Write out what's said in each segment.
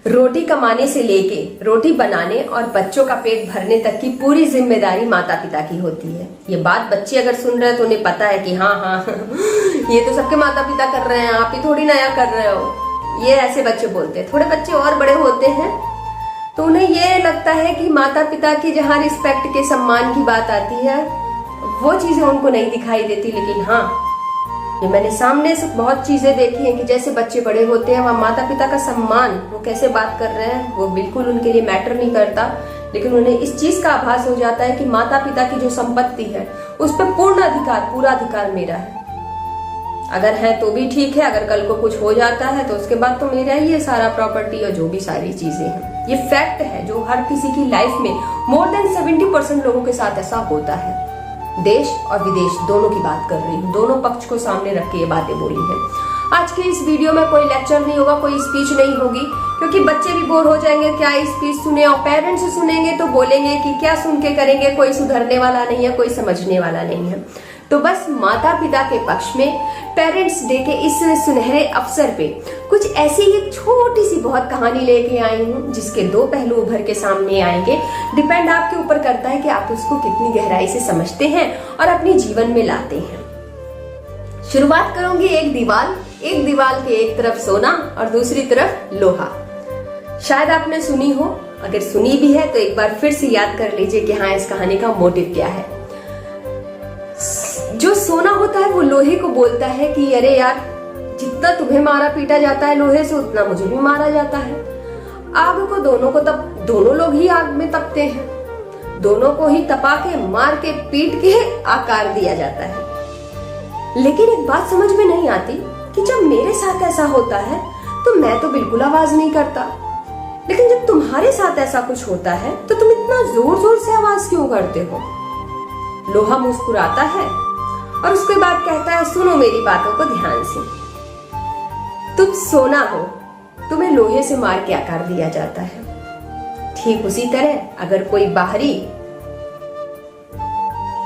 रोटी कमाने से लेके रोटी बनाने और बच्चों का पेट भरने तक की पूरी जिम्मेदारी माता पिता की होती है। ये बात बच्चे अगर सुन रहे हैं तो उन्हें पता है कि हाँ हाँ ये तो सबके माता पिता कर रहे हैं, आप ही थोड़ी नया कर रहे हो। ये ऐसे बच्चे बोलते हैं। थोड़े बच्चे और बड़े होते हैं तो उन्हें ये लगता है कि माता पिता की जहाँ रिस्पेक्ट के सम्मान की बात आती है वो चीजें उनको नहीं दिखाई देती। लेकिन हाँ, ये मैंने सामने से बहुत चीजें देखी हैं कि जैसे बच्चे बड़े होते हैं वहाँ माता पिता का सम्मान, वो कैसे बात कर रहे हैं वो बिल्कुल उनके लिए मैटर नहीं करता। लेकिन उन्हें इस चीज का आभास हो जाता है कि माता पिता की जो संपत्ति है उस पर पूर्ण अधिकार, पूरा अधिकार मेरा है। अगर है तो भी ठीक है, अगर कल को कुछ हो जाता है तो उसके बाद तो मेरा ही है सारा प्रॉपर्टी और जो भी सारी चीजें हैं। ये फैक्ट है जो हर किसी की लाइफ में मोर देन 70% लोगों के साथ ऐसा होता है। देश और विदेश दोनों की बात कर रही हूँ, दोनों पक्ष को सामने रख के ये बातें बोली हैं। आज के इस वीडियो में कोई लेक्चर नहीं होगा, कोई स्पीच नहीं होगी, क्योंकि बच्चे भी बोर हो जाएंगे क्या स्पीच सुने, और पेरेंट्स सुनेंगे तो बोलेंगे कि क्या सुन के करेंगे, कोई सुधरने वाला नहीं है, कोई समझने वाला नहीं है। तो बस माता पिता के पक्ष में पेरेंट्स डे के इस सुनहरे अवसर पे कुछ ऐसी ही छोटी सी बहुत कहानी लेके आई हूँ जिसके दो पहलू उभर के सामने आएंगे। डिपेंड आपके ऊपर करता है कि आप उसको कितनी गहराई से समझते हैं और अपने जीवन में लाते हैं। शुरुआत करूंगी एक दीवार के एक तरफ सोना और दूसरी तरफ लोहा। शायद आपने सुनी हो, अगर सुनी भी है तो एक बार फिर से याद कर लीजिए कि हाँ, इस कहानी का मोटिव क्या है। जो सोना होता है वो लोहे को बोलता है कि अरे यार, जितना तुम्हें मारा पीटा जाता है लोहे से उतना मुझे भी मारा जाता है। आग को दोनों लोग ही आग में तपते हैं, दोनों को ही तपा के मार के पीट के आकार दिया जाता है। लेकिन एक बात समझ में नहीं आती कि जब मेरे साथ ऐसा होता है तो मैं तो बिल्कुल आवाज नहीं करता, लेकिन जब तुम्हारे साथ ऐसा कुछ होता है तो तुम इतना जोर जोर से आवाज क्यों करते हो। लोहा मुस्कुराता है और उसके बाद कहता है, सुनो मेरी बातों को ध्यान से। तुम सोना हो, तुम्हें लोहे से मार के आकार दिया जाता है। ठीक उसी तरह अगर कोई बाहरी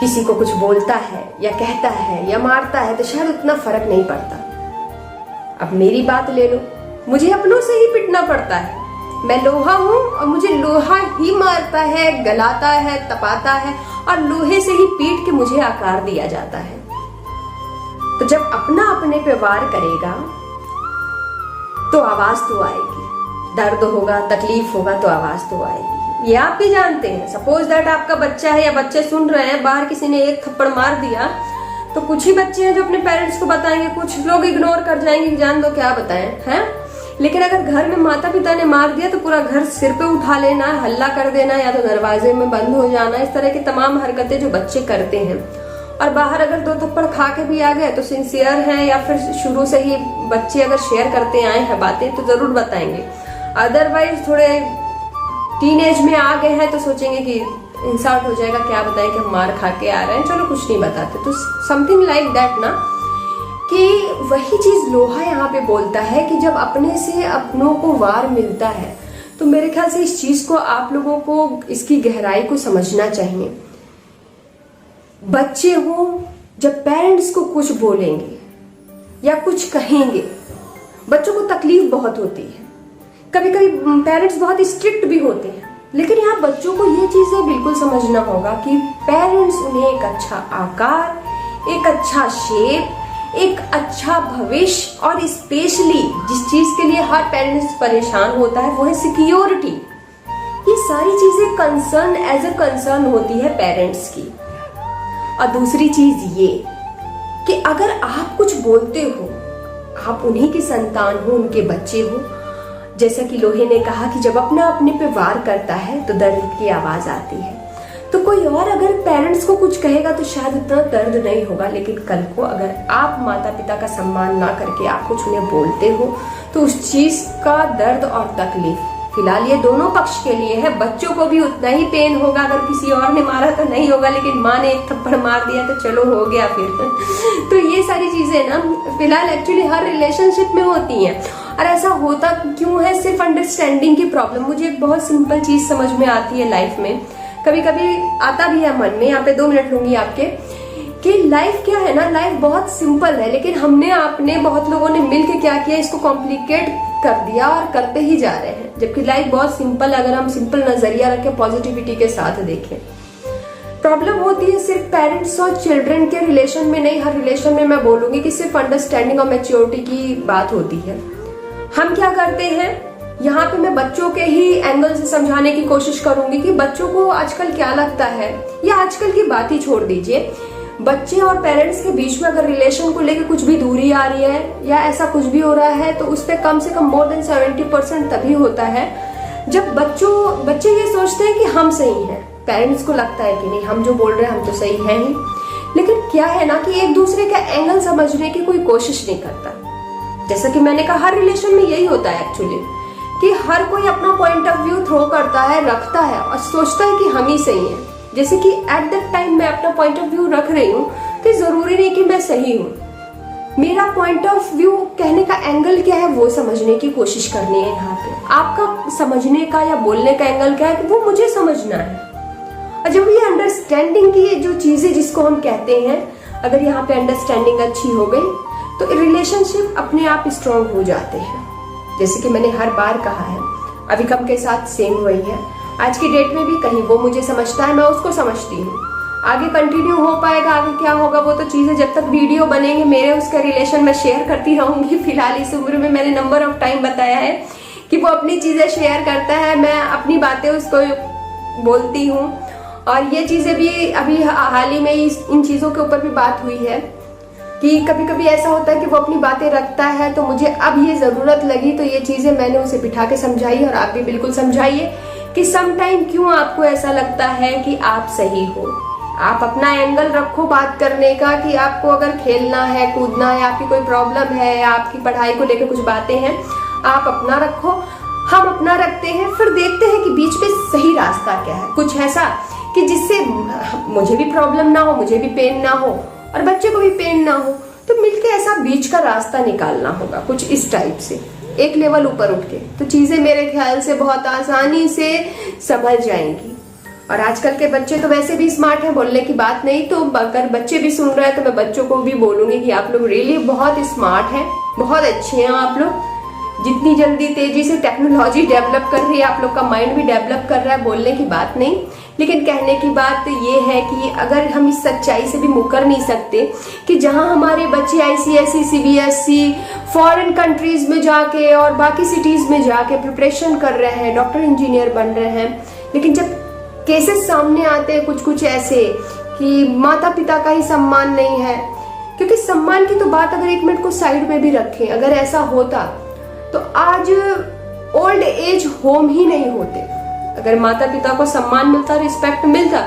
किसी को कुछ बोलता है या कहता है या मारता है तो शायद उतना फर्क नहीं पड़ता। अब मेरी बात ले लो, मुझे अपनों से ही पिटना पड़ता है। मैं लोहा हूं और मुझे लोहा ही मारता है, गलाता है, तपाता है और लोहे से ही पीट के मुझे आकार दिया जाता है। तो जब अपना अपने पे वार करेगा तो आवाज तो आएगी, दर्द होगा, तकलीफ होगा तो आवाज तो आएगी। ये आप भी जानते हैं। सपोज दैट आपका बच्चा है या बच्चे सुन रहे हैं, बाहर किसी ने एक थप्पड़ मार दिया तो कुछ ही बच्चे हैं जो अपने पेरेंट्स को बताएंगे, कुछ लोग इग्नोर कर जाएंगे, जान दो क्या बताएं, हैं। लेकिन अगर घर में माता पिता ने मार दिया तो पूरा घर सिर पे उठा लेना, हल्ला कर देना या तो दरवाजे में बंद हो जाना, इस तरह की तमाम हरकतें जो बच्चे करते हैं। और बाहर अगर दो थप्पड़ खा के भी आ गए तो सिंसियर हैं या फिर शुरू से ही बच्चे अगर शेयर करते आए हैं बातें तो जरूर बताएंगे। अदरवाइज थोड़े टीनेज में आ गए हैं तो सोचेंगे कि इंसल्ट हो जाएगा, क्या बताएं कि हम मार खा के आ रहे हैं, चलो कुछ नहीं बताते। तो समथिंग लाइक दैट ना, कि वही चीज लोहा यहाँ पे बोलता है कि जब अपने से अपनों को वार मिलता है तो मेरे ख्याल से इस चीज को आप लोगों को, इसकी गहराई को समझना चाहिए। बच्चे हो, जब पेरेंट्स को कुछ बोलेंगे या कुछ कहेंगे, बच्चों को तकलीफ बहुत होती है। कभी कभी पेरेंट्स बहुत स्ट्रिक्ट भी होते हैं, लेकिन यहाँ बच्चों को ये चीजें बिल्कुल समझना होगा कि पेरेंट्स उन्हें एक अच्छा आकार, एक अच्छा शेप, एक अच्छा भविष्य और स्पेशली जिस चीज के लिए हर पेरेंट्स परेशान होता है वो है सिक्योरिटी। ये सारी चीजें कंसर्न एज अ कंसर्न होती है पेरेंट्स की। और दूसरी चीज ये कि अगर आप कुछ बोलते हो, आप उन्हीं की संतान हो, उनके बच्चे हो। जैसा कि लोहे ने कहा कि जब अपना अपने पे वार करता है तो दर्द की आवाज आती है। तो कोई और अगर पेरेंट्स को कुछ कहेगा तो शायद उतना दर्द नहीं होगा, लेकिन कल को अगर आप माता पिता का सम्मान ना करके आप कुछ उन्हें बोलते हो तो उस चीज का दर्द और तकलीफ फिलहाल ये दोनों पक्ष के लिए है। बच्चों को भी उतना ही पेन होगा, अगर किसी और ने मारा तो नहीं होगा, लेकिन माँ ने एक थप्पड़ मार दिया तो चलो हो गया फिर। तो ये सारी चीजें ना फिलहाल एक्चुअली हर रिलेशनशिप में होती हैं। और ऐसा होता क्यों है? सिर्फ अंडरस्टैंडिंग की प्रॉब्लम। मुझे एक बहुत सिंपल चीज समझ में आती है लाइफ में, कभी कभी आता भी है मन में। यहाँ पे 2 मिनट लूंगी आपके, कि लाइफ क्या है ना, लाइफ बहुत सिंपल है, लेकिन हमने आपने बहुत लोगों ने मिलके क्या किया, इसको कॉम्प्लिकेट कर दिया और करते ही जा रहे हैं, जबकि लाइफ बहुत सिंपल, अगर हम सिंपल नजरिया रखें, पॉजिटिविटी के साथ देखें। प्रॉब्लम होती है सिर्फ पेरेंट्स और चिल्ड्रन के रिलेशन में नहीं, हर रिलेशन में मैं बोलूंगी कि सिर्फ अंडरस्टैंडिंग और मैच्योरिटी की बात होती है। हम क्या करते हैं, यहाँ पे मैं बच्चों के ही एंगल से समझाने की कोशिश करूंगी कि बच्चों को आजकल क्या लगता है, या आजकल की बात ही छोड़ दीजिए, बच्चे और पेरेंट्स के बीच में अगर रिलेशन को लेकर कुछ भी दूरी आ रही है या ऐसा कुछ भी हो रहा है, तो उस पर कम से कम मोर देन 70% तभी होता है जब बच्चे ये सोचते हैं कि हम सही हैं। पेरेंट्स को लगता है कि नहीं, हम जो बोल रहे हैं हम तो सही हैं ही, लेकिन क्या है ना कि एक दूसरे का एंगल समझने की कोई कोशिश नहीं करता। जैसा कि मैंने कहा, हर रिलेशन में यही होता है एक्चुअली, कि हर कोई अपना पॉइंट ऑफ व्यू थ्रो करता है, रखता है और सोचता है कि हम ही सही हैं। जैसे कि एट दैट टाइम मैं अपना पॉइंट ऑफ व्यू रख रही हूँ, तो जरूरी नहीं कि मैं सही हूँ। मेरा पॉइंट ऑफ व्यू कहने का एंगल क्या है वो समझने की कोशिश करनी है। यहाँ पे आपका समझने का या बोलने का एंगल क्या है वो मुझे समझना है। और जब ये अंडरस्टैंडिंग की जो चीजें जिसको हम कहते हैं, अगर यहाँ पे अंडरस्टैंडिंग अच्छी हो गई तो रिलेशनशिप अपने आप स्ट्रांग हो जाते हैं। जैसे कि मैंने हर बार कहा है, अभिकम के साथ सेम वही है। आज की डेट में भी कहीं वो मुझे समझता है, मैं उसको समझती हूँ। आगे कंटिन्यू हो पाएगा, आगे क्या होगा वो तो चीजें जब तक वीडियो बनेंगे मेरे उसका रिलेशन मैं शेयर करती रहूंगी। फिलहाल इस उम्र में मैंने नंबर ऑफ टाइम बताया है कि वो अपनी चीजें शेयर करता है, मैं अपनी बातें उसको बोलती हूँ। और ये चीजें भी अभी हाल ही में इन चीजों के ऊपर भी बात हुई है कि कभी कभी ऐसा होता है कि वो अपनी बातें रखता है, तो मुझे अब ये जरूरत लगी तो ये चीजें मैंने उसे बिठा के समझाई, और आप भी बिल्कुल समझाइए कि सम टाइम क्यों आपको ऐसा लगता है कि आप सही हो। आप अपना एंगल रखो बात करने का, कि आपको अगर खेलना है, कूदना है, आपकी कोई प्रॉब्लम है, आपकी पढ़ाई को लेकर कुछ बातें हैं, आप अपना रखो, हम अपना रखते हैं, फिर देखते हैं कि बीच में सही रास्ता क्या है। कुछ ऐसा कि जिससे मुझे भी प्रॉब्लम ना हो, मुझे भी पेन ना हो और बच्चे को भी पेन ना हो, तो मिलके ऐसा बीच का रास्ता निकालना होगा, कुछ इस टाइप से, एक लेवल ऊपर उठ के, तो चीजें मेरे ख्याल से बहुत आसानी से समझ जाएंगी। और आजकल के बच्चे तो वैसे भी स्मार्ट हैं, बोलने की बात नहीं। तो अगर बच्चे भी सुन रहे हैं तो मैं बच्चों को भी बोलूंगी कि आप लोग रियली बहुत स्मार्ट हैं, बहुत अच्छे हैं आप लोग। जितनी जल्दी तेजी से टेक्नोलॉजी डेवलप कर रही है, आप लोग का माइंड भी डेवलप कर रहा है, बोलने की बात नहीं। लेकिन कहने की बात ये है कि अगर हम इस सच्चाई से भी मुकर नहीं सकते कि जहां हमारे बच्चे ICSE, CBSE, फॉरेन कंट्रीज में जाके और बाकी सिटीज में जाके प्रिपरेशन कर रहे हैं, डॉक्टर इंजीनियर बन रहे हैं, लेकिन जब केसेस सामने आते हैं कुछ कुछ ऐसे कि माता पिता का ही सम्मान नहीं है, क्योंकि सम्मान की तो बात अगर एक मिनट को साइड में भी रखें, अगर ऐसा होता तो आज ओल्ड एज होम ही नहीं होते। अगर माता पिता को सम्मान मिलता, रिस्पेक्ट मिलता,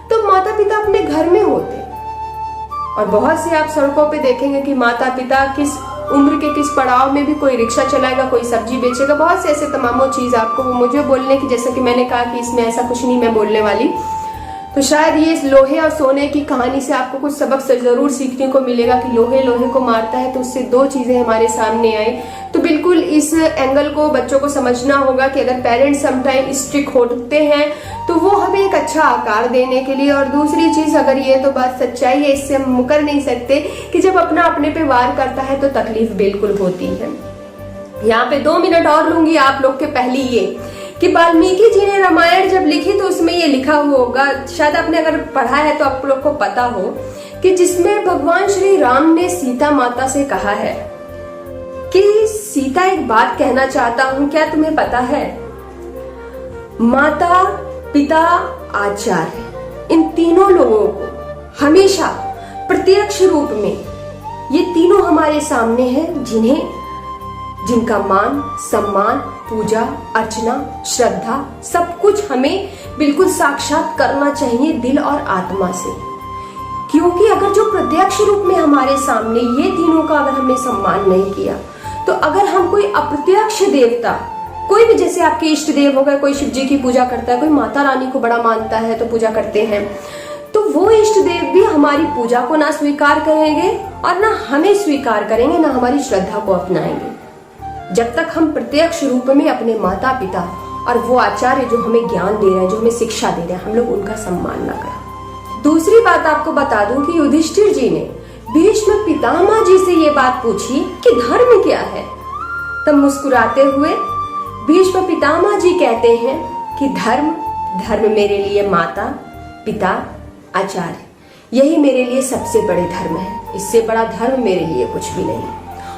तो माता पिता अपने घर में होते। और बहुत से आप सड़कों पे देखेंगे कि माता पिता किस उम्र के किस पड़ाव में भी, कोई रिक्शा चलाएगा, कोई सब्जी बेचेगा, बहुत से ऐसे तमामों चीज आपको वो मुझे बोलने की, जैसा कि मैंने कहा कि इसमें ऐसा कुछ नहीं मैं बोलने वाली, तो शायद ये लोहे और सोने की कहानी से आपको कुछ सबक से जरूर सीखने को मिलेगा कि लोहे लोहे को मारता है, तो उससे दो चीजें हमारे सामने आई। तो बिल्कुल इस एंगल को बच्चों को समझना होगा कि अगर पेरेंट्स समटाइम स्ट्रिक्ट होते हैं तो वो हमें एक अच्छा आकार देने के लिए, और दूसरी चीज, अगर ये तो बात सच्चाई है, इससे हम मुकर नहीं सकते कि जब अपना अपने पे वार करता है तो तकलीफ बिल्कुल होती है। यहाँ पे 2 मिनट और लूंगी आप लोग के। पहली ये कि वाल्मीकि जी ने रामायण जब लिखी तो उसमें ये लिखा हुआ होगा, शायद आपने अगर पढ़ा है तो आप लोग को पता हो, कि जिसमें भगवान श्री राम ने सीता माता से कहा है कि सीता एक बात कहना चाहता हूं, क्या तुम्हें पता है? माता पिता आचार्य, इन तीनों लोगों को हमेशा प्रत्यक्ष रूप में ये तीनों हमारे सामने हैं, जिनका मान सम्मान, पूजा अर्चना, श्रद्धा, सब कुछ हमें बिल्कुल साक्षात करना चाहिए दिल और आत्मा से। क्योंकि अगर जो प्रत्यक्ष रूप में हमारे सामने ये तीनों का अगर हमने सम्मान नहीं किया, तो अगर हम कोई अप्रत्यक्ष देवता, कोई भी, जैसे आपके इष्ट देव हो गए, कोई शिव जी की पूजा करता है, कोई माता रानी को बड़ा मानता है तो पूजा करते हैं, तो वो इष्ट देव भी हमारी पूजा को ना स्वीकार करेंगे और ना हमें स्वीकार करेंगे, ना हमारी श्रद्धा को अपनाएंगे, जब तक हम प्रत्यक्ष रूप में अपने माता पिता और वो आचार्य जो हमें ज्ञान दे रहे हैं, जो हमें शिक्षा दे रहे हैं, हम लोग उनका सम्मान ना करें। दूसरी बात आपको बता दूं कि युधिष्ठिर जी ने भीष्म पितामह जी से ये बात पूछी कि धर्म क्या है, तब मुस्कुराते हुए भीष्म पितामह जी कहते हैं कि धर्म धर्म मेरे लिए माता पिता आचार्य, यही मेरे लिए सबसे बड़े धर्म है। इससे बड़ा धर्म मेरे लिए कुछ भी नहीं।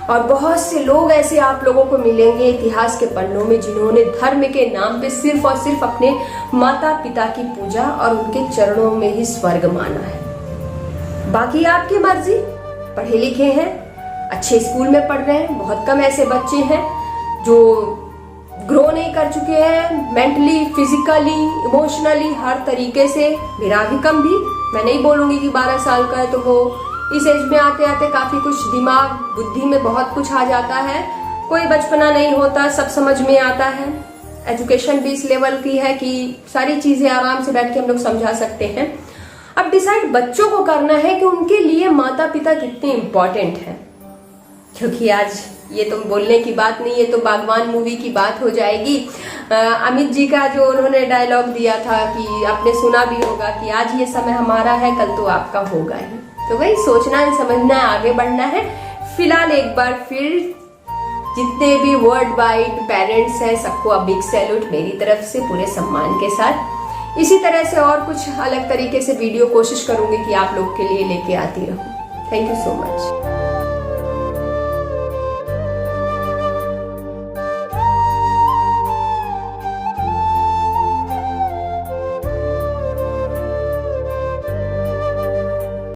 और बहुत से लोग ऐसे आप लोगों को मिलेंगे इतिहास के पन्नों में जिन्होंने धर्म के नाम पे सिर्फ और सिर्फ अपने माता पिता की पूजा और उनके चरणों में ही स्वर्ग माना है। बाकी आपकी मर्जी। पढ़े लिखे हैं, अच्छे स्कूल में पढ़ रहे हैं, बहुत कम ऐसे बच्चे हैं जो ग्रो नहीं कर चुके हैं मेंटली, फिजिकली, इमोशनली, हर तरीके से। मेरा भी कम भी, मैं नहीं बोलूंगी कि 12 साल का है तो वो इस एज में आते आते काफी कुछ दिमाग बुद्धि में बहुत कुछ आ जाता है। कोई बचपना नहीं होता, सब समझ में आता है। एजुकेशन भी इस लेवल की है कि सारी चीजें आराम से बैठ के हम लोग समझा सकते हैं। अब डिसाइड बच्चों को करना है कि उनके लिए माता पिता कितने इंपॉर्टेंट है। क्योंकि आज ये तो बोलने की बात नहीं, ये तो बागवान मूवी की बात हो जाएगी। अमित जी का जो उन्होंने डायलॉग दिया था कि आपने सुना भी होगा कि आज ये समय हमारा है, कल तो आपका होगा ही। तो वही सोचना है, समझना है, आगे बढ़ना है। फिलहाल एक बार फिर जितने भी वर्ल्ड वाइड पेरेंट्स हैं सबको अब बिग सैल्यूट मेरी तरफ से पूरे सम्मान के साथ। इसी तरह से और कुछ अलग तरीके से वीडियो कोशिश करूंगी कि आप लोग के लिए लेके आती रहूं। Thank you so much.